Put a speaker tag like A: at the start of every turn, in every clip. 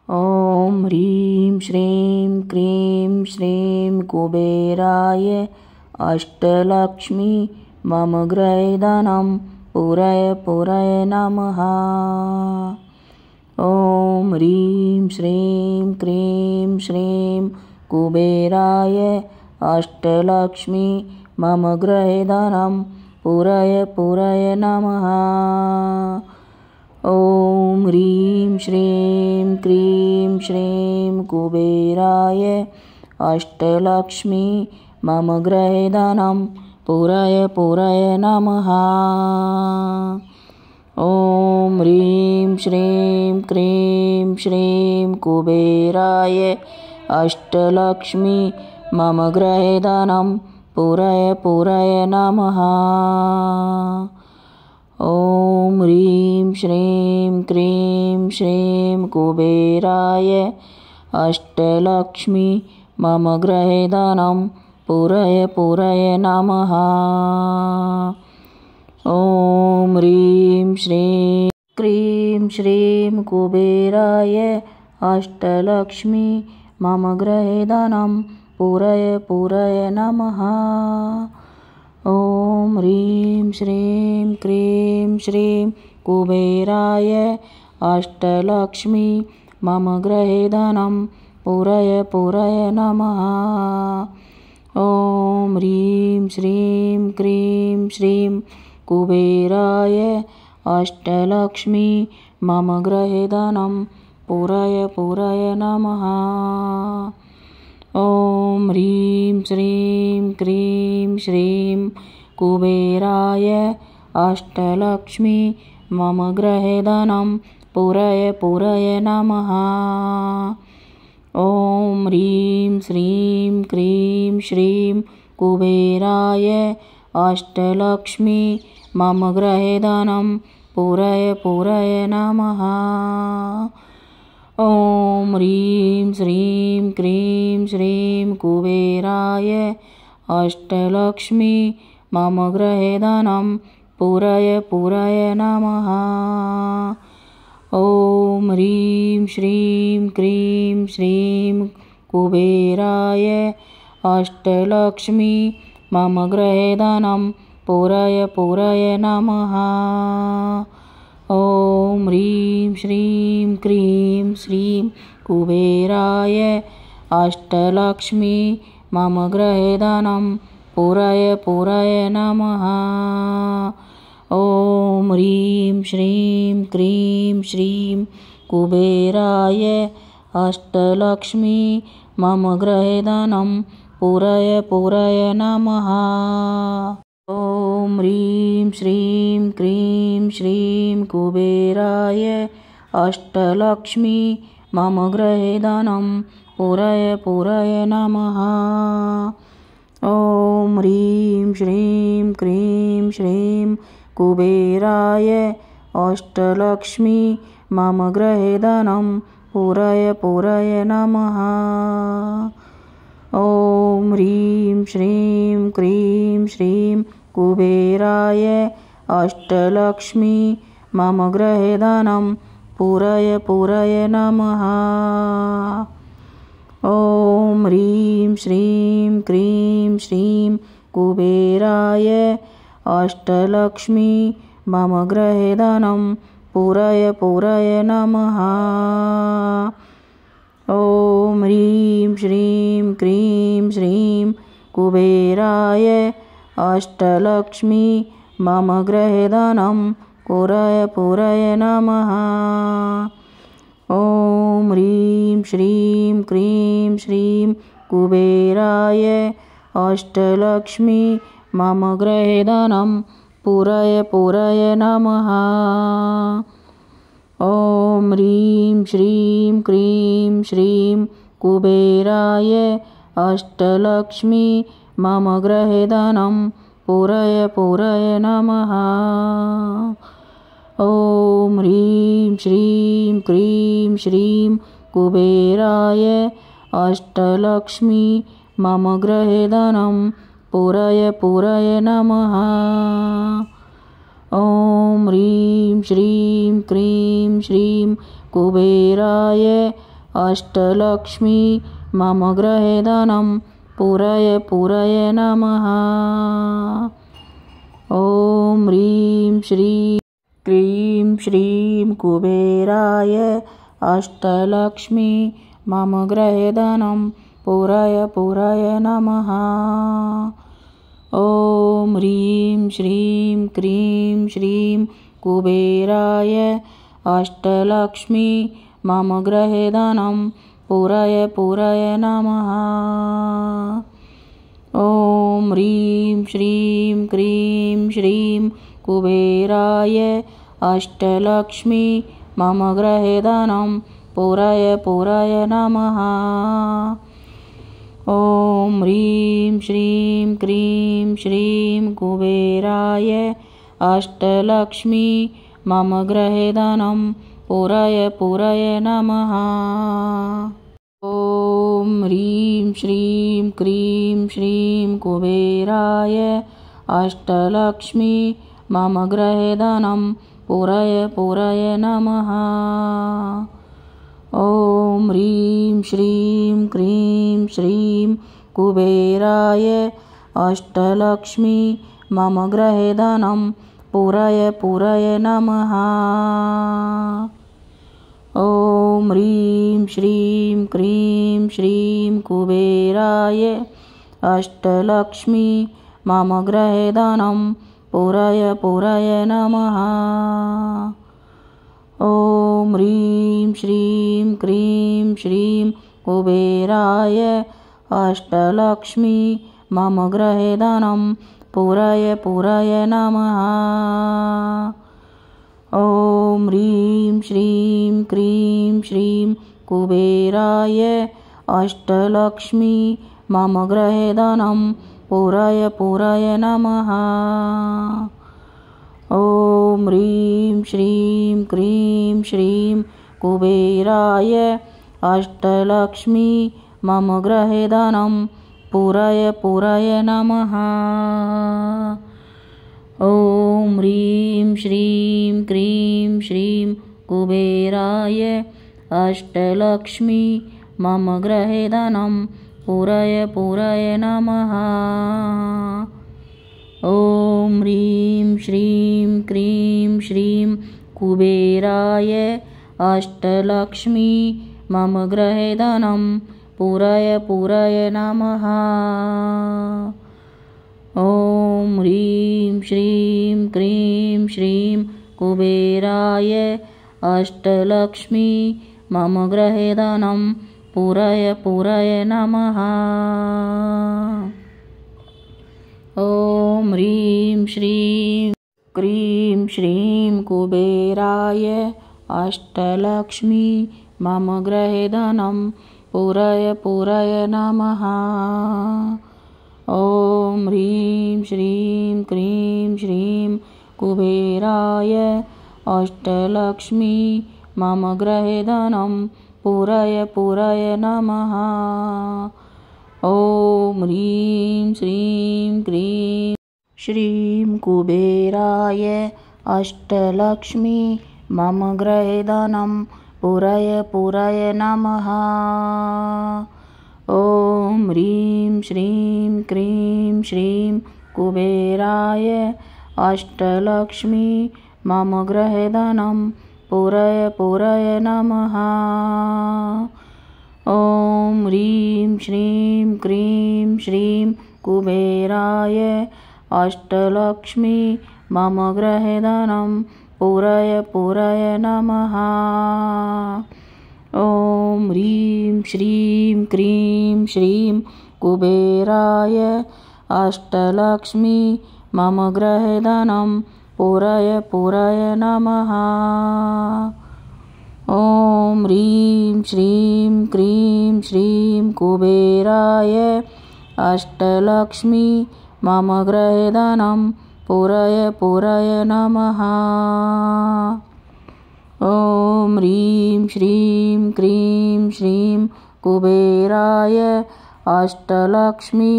A: ॐ ह्रीं श्रीं क्रीं श्रीं कुबेराय अष्टलक्ष्मी मम गृहे धनं पूरय नमः। ॐ ह्रीं श्रीं क्रीं श्रीं कुबेराय अष्टलक्ष्मी मम गृहे धनं पूरय नमः। ॐ ह्रीं श्रीं क्रीं श्रीं कुबेराय अष्टलक्ष्मी मम गृहे धनं पूरय नमः। ॐ ह्रीं श्रीं क्रीं श्रीं कुबेराय अष्टलक्ष्मी मम गृहे धनं पूरय नमः। ॐ ह्रीं श्रीं क्रीं श्रीं कुबेराय अष्टलक्ष्मी मम गृहे धनं पूरय नमः। ॐ ह्रीं श्रीं क्रीं श्रीं कुबेराय अष्टलक्ष्मी मम गृहे धनं पूरय नमः। ॐ ह्रीं श्रीं क्रीं श्रीं कुबेराय अष्टलक्ष्मी मम गृहे धनं पूरय नमः। ॐ ह्रीं श्रीं क्रीं श्रीं कुबेराय अष्टलक्ष्मी मम गृहे धनं पूरय नमः। ॐ ह्रीं श्रीं क्रीं श्रीं कुबेराय अष्टलक्ष्मी मम गृहे धनं पूरय नमः। ॐ ह्रीं श्रीं क्रीं श्रीं कुबेराय अष्टलक्ष्मी मम गृहे धनं पूरय नमः। ॐ ह्रीं श्रीं क्रीं श्रीं कुबेराय अष्टलक्ष्मी मम गृहे धनं पूरय नमः। ॐ ह्रीं श्रीं क्रीं श्रीं कुबेराय अष्टलक्ष्मी मम गृहे धनं पूरय नमः। ॐ ह्रीं श्रीं क्रीं श्रीं कुबेराय अष्टलक्ष्मी मम गृहे धनं पूरय नमः। ॐ ह्रीं श्रीं क्रीं श्रीं कुबेराय अष्टलक्ष्मी मम गृहे धनं पूरय नमः। ॐ ह्रीं श्रीं क्रीं श्रीं कुबेराय अष्टलक्ष्मी मम गृहे धनं पूरय नमः। ॐ ह्रीं श्रीं क्रीं श्रीं कुबेराय अष्टलक्ष्मी मम गृहे धनं पूरय नमः। ॐ ह्रीं श्रीं क्रीं श्रीं कुबेराय अष्टलक्ष्मी मम गृहे धनं पूरय नमः। ॐ ह्रीं श्रीं क्रीं श्रीं कुबेराय अष्टलक्ष्मी मम गृहे धनं पूरय नमः। ॐ ह्रीं श्रीं क्रीं श्रीं कुबेराय अष्टलक्ष्मी मम गृहे धनं पूरय नमः। ॐ ह्रीं श्रीं क्रीं श्रीं कुबेराय अष्टलक्ष्मी मम गृहे धनं पूरय नमः। ॐ ह्रीं श्रीं क्रीं श्रीं कुबेराय अष्टलक्ष्मी मम गृहे धनं पूरय नमः। ॐ ह्रीं श्रीं क्रीं श्रीं कुबेराय अष्टलक्ष्मी मम गृहे धनं पूरय नमः। ॐ ह्रीं श्रीं क्रीं श्रीं कुबेराय अष्टलक्ष्मी मम गृहे धनं पूरय पूरय नमः। ॐ ह्रीं श्रीं क्रीं श्रीं कुबेराय अष्टलक्ष्मी मम गृहे धनं पूरय पूरय नमः। ॐ ह्रीं श्रीं क्रीं श्रीं कुबेराय अष्टलक्ष्मी मम गृहे धनं पूरय पूरय नमः। ॐ ह्रीं श्रीं क्रीं श्रीं कुबेराय अष्टलक्ष्मी मम गृहे धनं पूरय पूरय नमः। ॐ ह्रीं श्रीं क्रीं श्रीं कुबेराय अष्टलक्ष्मी मम गृहे धनं पूरय पूरय नमः। ॐ ह्रीं श्रीं क्रीं श्रीं कुबेराय अष्टलक्ष्मी मम गृहे धनं पूरय पूरय नमः। ॐ ह्रीं श्रीं क्रीं श्रीं कुबेराय अष्टलक्ष्मी मम गृहे धनं पूरय पूरय नमः। ॐ ह्रीं श्रीं क्रीं श्रीं कुबेराय अष्टलक्ष्मी मम गृहे धनं पूरय पूरय नमः। ॐ ह्रीं श्रीं क्रीं श्रीं कुबेराय अष्टलक्ष्मी मम गृहे धनं पूरय पूरय नमः। ॐ ह्रीं श्रीं क्रीं श्रीं कुबेराय अष्टलक्ष्मी मम गृहे धनं पूरय पूरय नमः। ॐ ह्रीं श्रीं क्रीं श्रीं कुबेराय अष्टलक्ष्मी मम गृहे धनं पूरय पूरय नमः। ॐ ह्रीं श्रीं क्रीं श्रीं कुबेराय अष्टलक्ष्मी मम गृहे धनं पूरय पूरय नमः। ॐ ह्रीं श्रीं क्रीं श्रीं कुबेराय अष्टलक्ष्मी मम गृहे धनं पूरय पूरय नमः। ॐ ह्रीं श्रीं क्रीं श्रीं कुबेराय अष्टलक्ष्मी मम गृहे धनं पूरय पूरय नमः। ॐ ह्रीं श्रीं क्रीं श्रीं कुबेराय अष्टलक्ष्मी मम गृहे धनं पूरय पूरय नमः। ॐ ह्रीं श्रीं क्रीं श्रीं कुबेराय अष्टलक्ष्मी मम गृहे धनं पूरय पूरय नमः। ॐ ह्रीं श्रीं क्रीं श्रीं कुबेराय अष्टलक्ष्मी मम गृहे धनं पूरय पूरय नमः। ॐ ह्रीं श्रीं क्रीं श्रीं कुबेराय अष्टलक्ष्मी मम गृहे धनं पूरय पूरय नमः। ॐ ह्रीं श्रीं क्रीं श्रीं कुबेराय अष्टलक्ष्मी मम गृहे धनं पूरय पूरय नमः। ॐ ह्रीं श्रीं क्रीं श्रीं कुबेराय अष्टलक्ष्मी मम गृहे धनं पूरय पूरय नमः। ॐ ह्रीं श्रीं क्रीं श्रीं कुबेराय अष्टलक्ष्मी मम गृहे धनं पूरय पूरय नमः। ॐ ह्रीं श्रीं क्रीं श्रीं कुबेराय अष्टलक्ष्मी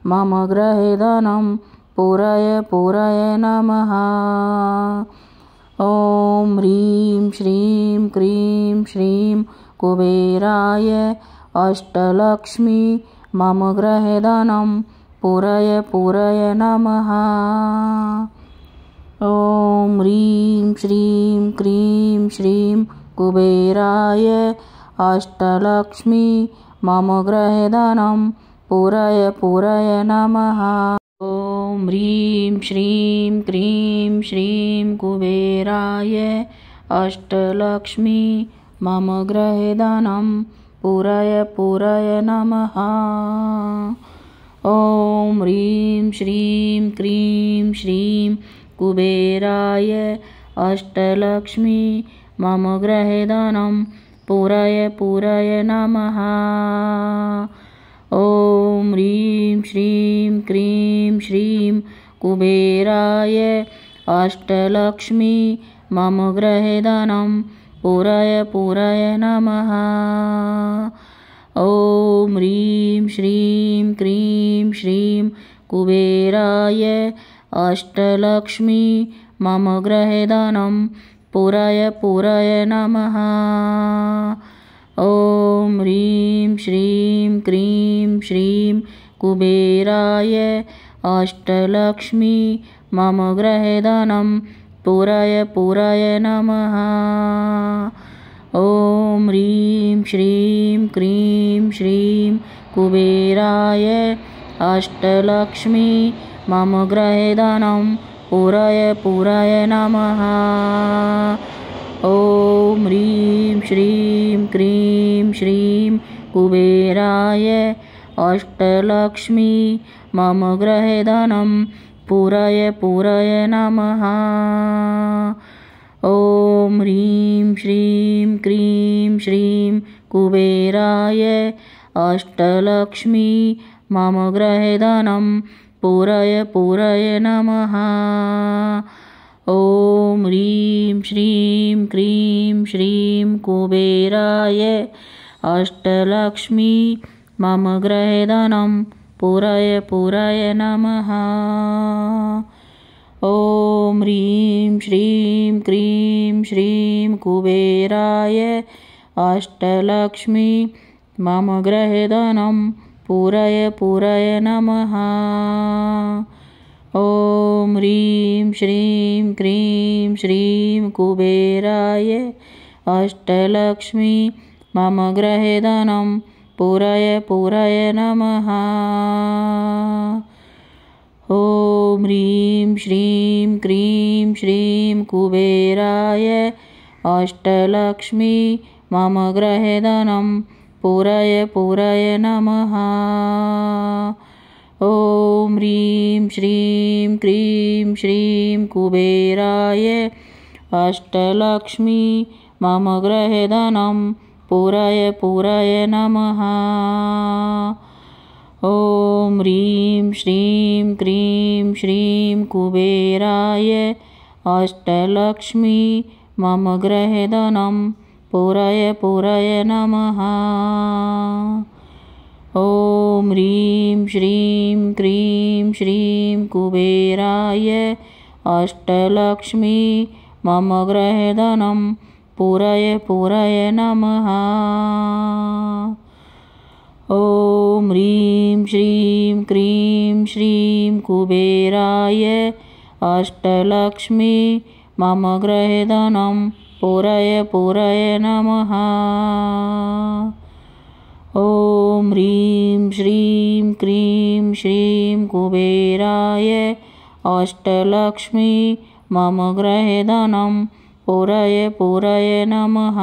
A: मम गृहे धनं पूरय पूरय नमः। ॐ ह्रीं श्रीं क्रीं श्रीं कुबेराय अष्टलक्ष्मी मम गृहे धनं पूरय पूरय नमः। ॐ ह्रीं श्रीं क्रीं श्रीं कुबेराय अष्टलक्ष्मी मम गृहे धनं पूरय पूरय नमः। ॐ ह्रीं श्रीं क्रीं श्रीं कुबेराय अष्टलक्ष्मी मम गृहे धनं पूरय पूरय नमः। ॐ ह्रीं श्रीं क्रीं श्रीं कुबेराय अष्टलक्ष्मी मम गृहे धनं पूरय पूरय नमः। ॐ ह्रीं श्रीं क्रीं श्रीं कुबेराय अष्टलक्ष्मी मम गृहे धनं पूरय पूरय नमः। ॐ ह्रीं श्रीं क्रीं श्रीं कुबेराय अष्टलक्ष्मी मम गृहे धनं पूरय पूरय नमः। ॐ ह्रीं श्रीं क्रीं श्रीं कुबेराय अष्टलक्ष्मी मम गृहे धनं पूरय पूरय नमः। ॐ ह्रीं श्रीं क्रीं श्रीं कुबेराय अष्टलक्ष्मी मम गृहे धनं पूरय पूरय नमः। ॐ ह्रीं श्रीं क्रीं श्रीं कुबेराय अष्टलक्ष्मी मम गृहे धनं पूरय पूरय नमः। ॐ ह्रीं श्रीं क्रीं श्रीं कुबेराय अष्टलक्ष्मी मम गृहे धनं पूरय पूरय नमः। ॐ ह्रीं श्रीं क्रीं श्रीं कुबेराय अष्टलक्ष्मी मम गृहे धनं पूरय पूरय नमः। ॐ ह्रीं श्रीं क्रीं श्रीं कुबेराय अष्टलक्ष्मी मम गृहे धनं पूरय पूरय नमः। ॐ ह्रीं श्रीं क्रीं श्रीं कुबेराय अष्टलक्ष्मी मम गृहे धनं पूरय पूरय नमः। ॐ ह्रीं श्रीं क्रीं श्रीं कुबेराय अष्टलक्ष्मी मम गृहे धनं पूरय पूरय नमः। ॐ ह्रीं श्रीं क्रीं श्रीं कुबेराय अष्टलक्ष्मी मम गृहे धनं पूरय पूरय नमः। ॐ ह्रीं श्रीं क्रीं श्रीं कुबेराय अष्टलक्ष्मी मम गृहे धनं पूरय पूरय नमः। ॐ ह्रीं श्रीं क्रीं श्रीं कुबेराय अष्टलक्ष्मी मम गृहे धनं पूरय पूरय नमः। ॐ ह्रीं श्रीं क्रीं श्रीं कुबेराय अष्टलक्ष्मी मम गृहे धनं पूरय पूरय नमः। ॐ ह्रीं श्रीं क्रीं श्रीं कुबेराय अष्टलक्ष्मी मम गृहे धनं पूरय पूरय नमः।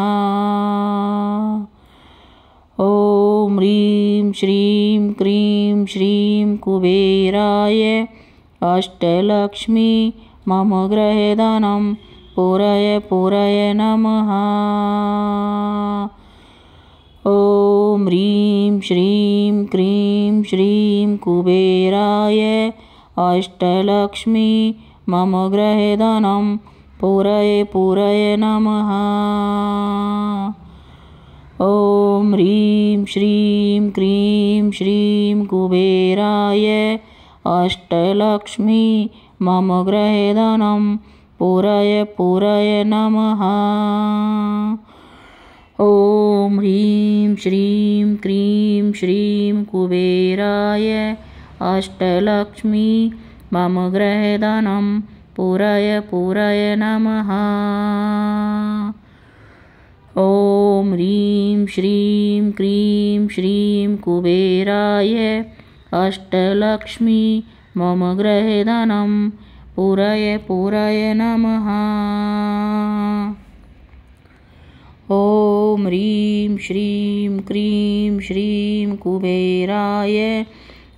A: ॐ ह्रीं श्रीं क्रीं श्रीं कुबेराय अष्टलक्ष्मी मम गृहे धनं पूरय पूरय नमः। ॐ ह्रीं श्रीं क्रीं श्रीं कुबेराय अष्टलक्ष्मी मम गृहे धनं पूरय पूरय नमः। ॐ ह्रीं श्रीं क्रीं श्रीं कुबेराय अष्टलक्ष्मी मम गृहे धनं पूरय पूरय नमः। ॐ ह्रीं श्रीं क्रीं श्रीं कुबेराय अष्टलक्ष्मी मम गृहधनं पूरय नमः। ॐ ह्रीं श्रीं क्रीं श्रीं कुबेराय अष्टलक्ष्मी मम गृहधनं पूरय नमः। ॐ ह्रीं श्रीं क्रीं श्रीं कुबेराय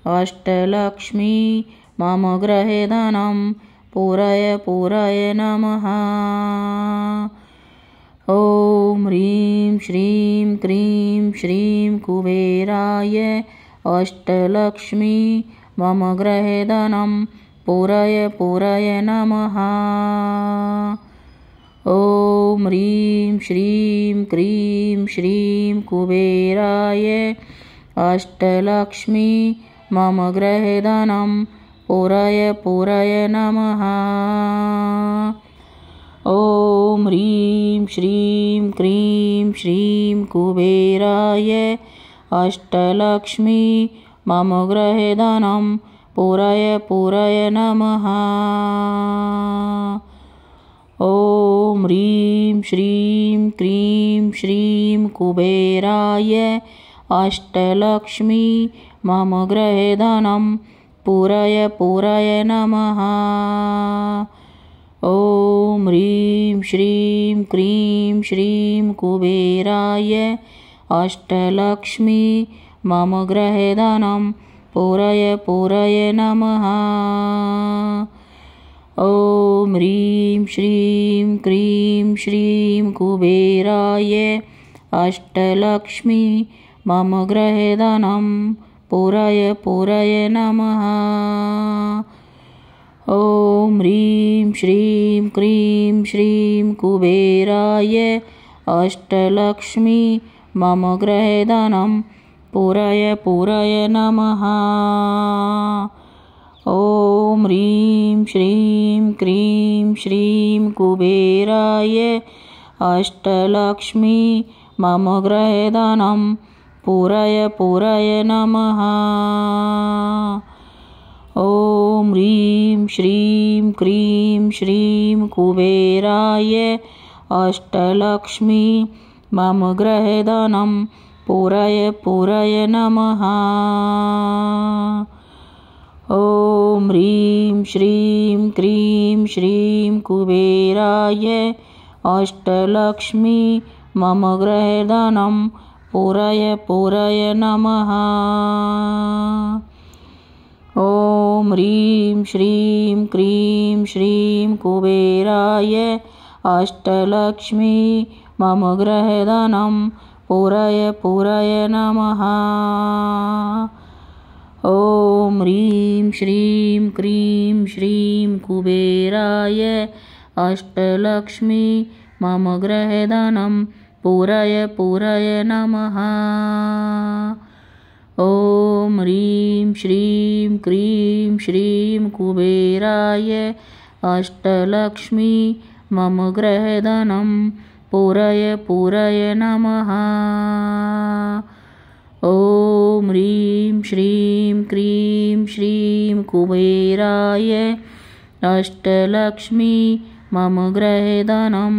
A: अष्टलक्ष्मी मम गृहधनं पूरय नमः। ॐ ह्रीं श्रीं क्रीं श्रीं कुबेराय अष्टलक्ष्मी मम गृहधनं पूरय नमः। ॐ ह्रीं श्रीं क्रीं श्रीं कुबेराय अष्टलक्ष्मी मम गृहधनं पूरय नमः। ॐ ह्रीं श्रीं क्रीं श्रीं कुबेराय अष्टलक्ष्मी मम गृहधनं पूरय नमः। ॐ ह्रीं श्रीं क्रीं श्रीं कुबेराय अष्टलक्ष्मी मम गृहधनं पूरय नमः। ॐ ह्रीं श्रीं क्रीं श्रीं कुबेराय अष्टलक्ष्मी मम गृहधनं पूरय नमः। ॐ ह्रीं श्रीं क्रीं श्रीं कुबेराय अष्टलक्ष्मी मम गृहधनं पूरय नमः। ॐ ह्रीं श्रीं क्रीं श्रीं कुबेराय अष्टलक्ष्मी मम गृहधनं पूरय नमः। ॐ ह्रीं श्रीं क्रीं श्रीं कुबेराय अष्टलक्ष्मी मम गृहधनं पूरय नमः। ॐ ह्रीं श्रीं क्रीं श्रीं कुबेराय अष्टलक्ष्मी मम गृहधनं पूरय नमः। ॐ ह्रीं श्रीं क्रीं श्रीं कुबेराय अष्टलक्ष्मी मम गृहधनं पूरय नमः। ॐ ह्रीं श्रीं क्रीं श्रीं कुबेराय अष्टलक्ष्मी मम गृहधनं पूरय नमः। ॐ ह्रीं श्रीं क्रीं श्रीं कुबेराय अष्टलक्ष्मी मम गृहधनं पूरय नमः। ॐ ह्रीं श्रीं क्रीं श्रीं कुबेराय अष्टलक्ष्मी मम गृहधनं पूरय नमः। ॐ ह्रीं श्रीं क्रीं श्रीं कुबेराय अष्टलक्ष्मी मम गृहधनं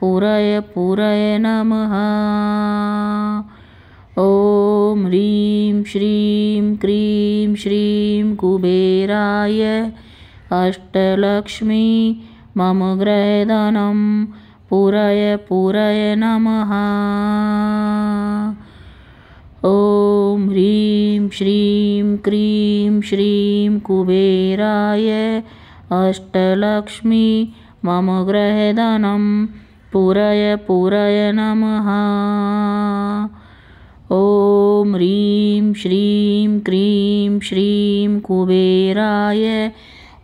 A: पूरय नमः। ॐ ह्रीं श्रीं क्रीं श्रीं कुबेराय अष्टलक्ष्मी मम गृहधनं पूरय नमः। ॐ ह्रीं श्रीं क्रीं श्रीं कुबेराय अष्टलक्ष्मी मम गृहधनं पूरय नमः। ॐ ह्रीं श्रीं क्रीं श्रीं कुबेराय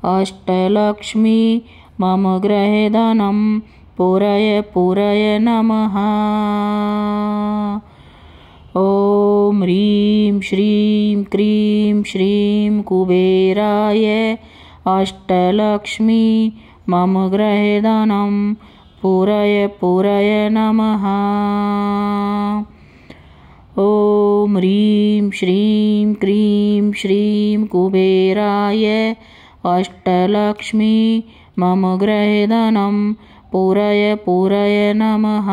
A: अष्टलक्ष्मी मम गृहधनं पूरय नमः। ॐ ह्रीं श्रीं क्रीं श्रीं कुबेराय अष्टलक्ष्मी मम गृहधनं पूरय नमः। ॐ ह्रीं श्रीं क्रीं श्रीं कुबेराय अष्टलक्ष्मी मम गृहे धनं पूरय नमः।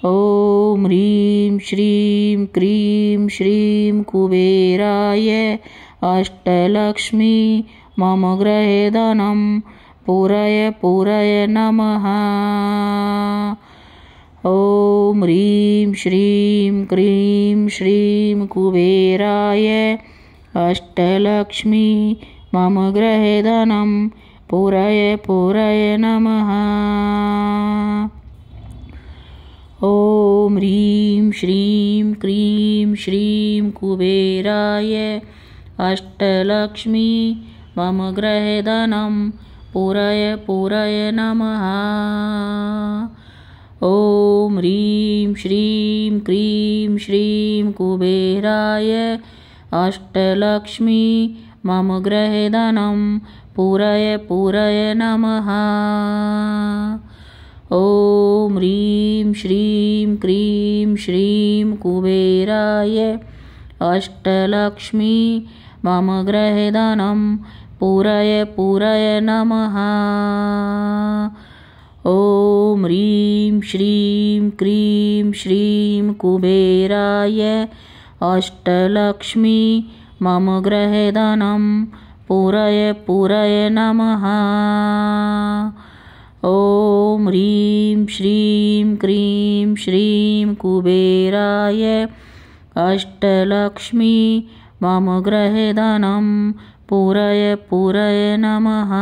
A: ॐ ह्रीं श्रीं क्रीं श्रीं कुबेराय अष्टलक्ष्मी मम गृहे धनं पूरय नमः। ॐ ह्रीं श्रीं क्रीं श्रीं कुबेराय अष्टलक्ष्मी मम गृहे धनं पूरय नमः। ॐ ह्रीं श्रीं क्रीं श्रीं कुबेराय अष्टलक्ष्मी मम गृहे धनं पूरय नमः। ॐ ह्रीं श्रीं क्रीं श्रीं कुबेराय अष्टलक्ष्मी मम गृहे धनं पूरय नमः। ॐ ह्रीं श्रीं क्रीं श्रीं कुबेराय अष्टलक्ष्मी मम गृहे धनं पूरय नमः। ॐ ह्रीं श्रीं क्रीं श्रीं कुबेराय अष्टलक्ष्मी मम गृहे धनं पूरय नमः। ॐ ह्रीं श्रीं क्रीं श्रीं कुबेराय अष्टलक्ष्मी मम गृहे धनं पूरय नमः।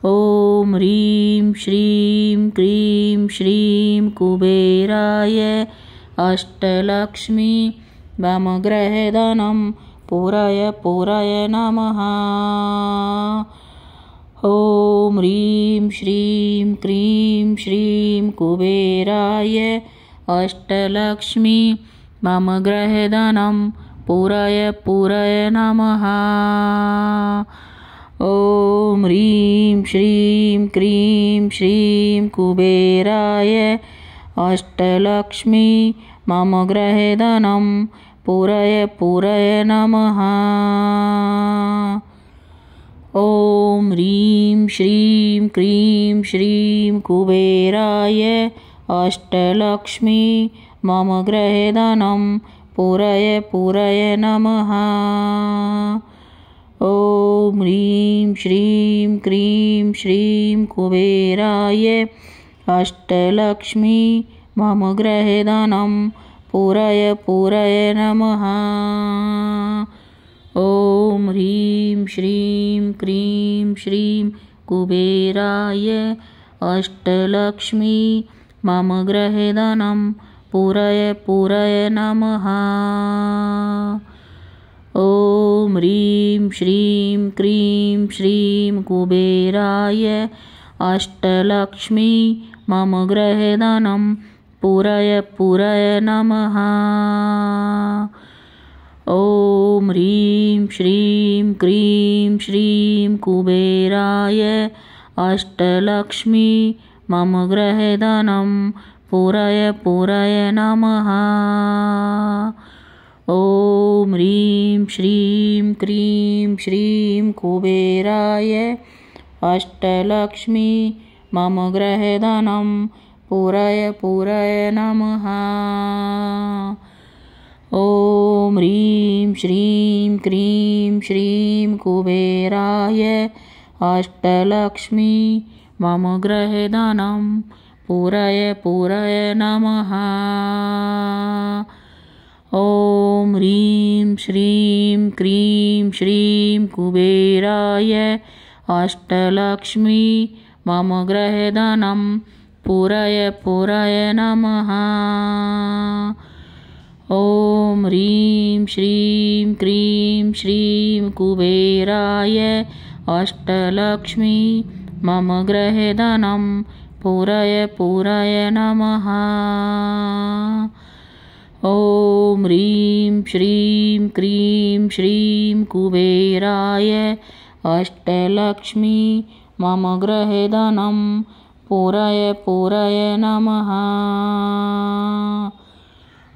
A: ॐ ह्रीं श्रीं क्रीं श्रीं कुबेराय अष्टलक्ष्मी मम गृहे धनं पूरय नमः। ॐ ह्रीं श्रीं क्रीं श्रीं कुबेराय अष्टलक्ष्मी मम गृहे धनं पूरय नमः। ॐ ह्रीं श्रीं क्रीं श्रीं कुबेराय अष्टलक्ष्मी मम गृहे धनं पूरय नमः। ॐ ह्रीं श्रीं क्रीं श्रीं कुबेराय अष्टलक्ष्मी मम गृहे धनं पूरय नमः। ॐ ह्रीं श्रीं क्रीं श्रीं कुबेराय अष्टलक्ष्मी मम गृहे धनं पूरय नमः। ॐ ह्रीं श्रीं क्रीं श्रीं कुबेराय अष्टलक्ष्मी मम गृहे धनं पूरय नमः। ॐ ह्रीं श्रीं क्रीं श्रीं कुबेराय अष्टलक्ष्मी मम गृहे धनं पूरय नमः। ॐ ह्रीं श्रीं क्रीं श्रीं कुबेराय अष्टलक्ष्मी मम गृहे धनं पूरय नमः। ॐ ह्रीं श्रीं क्रीं श्रीं कुबेराय अष्टलक्ष्मी मम गृहे धनं पूरय नमः। ॐ ह्रीं श्रीं क्रीं श्रीं कुबेराय अष्टलक्ष्मी मम गृहे धनं पूरय नमः। ॐ ह्रीं श्रीं क्रीं श्रीं कुबेराय अष्टलक्ष्मी मम गृहे धनं पूरय नमः। ॐ ह्रीं श्रीं क्रीं श्रीं कुबेराय अष्टलक्ष्मी मम गृहे धनं पूरय नमः। ॐ ह्रीं श्रीं क्रीं श्रीं कुबेराय अष्टलक्ष्मी मम गृहे धनं पूरय पूरय नमः।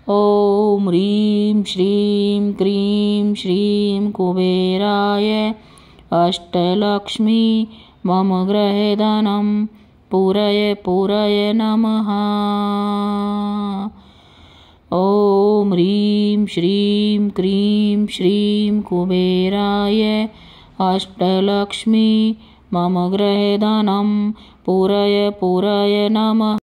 A: ॐ ह्रीं श्रीं क्रीं श्रीं कुबेराय अष्टलक्ष्मी मम गृहे धनं पूरय पूरय नमः। ॐ ह्रीं श्रीं क्रीं श्रीं कुबेराय अष्टलक्ष्मी मम गृहे धनं पूरय पूरय नमः।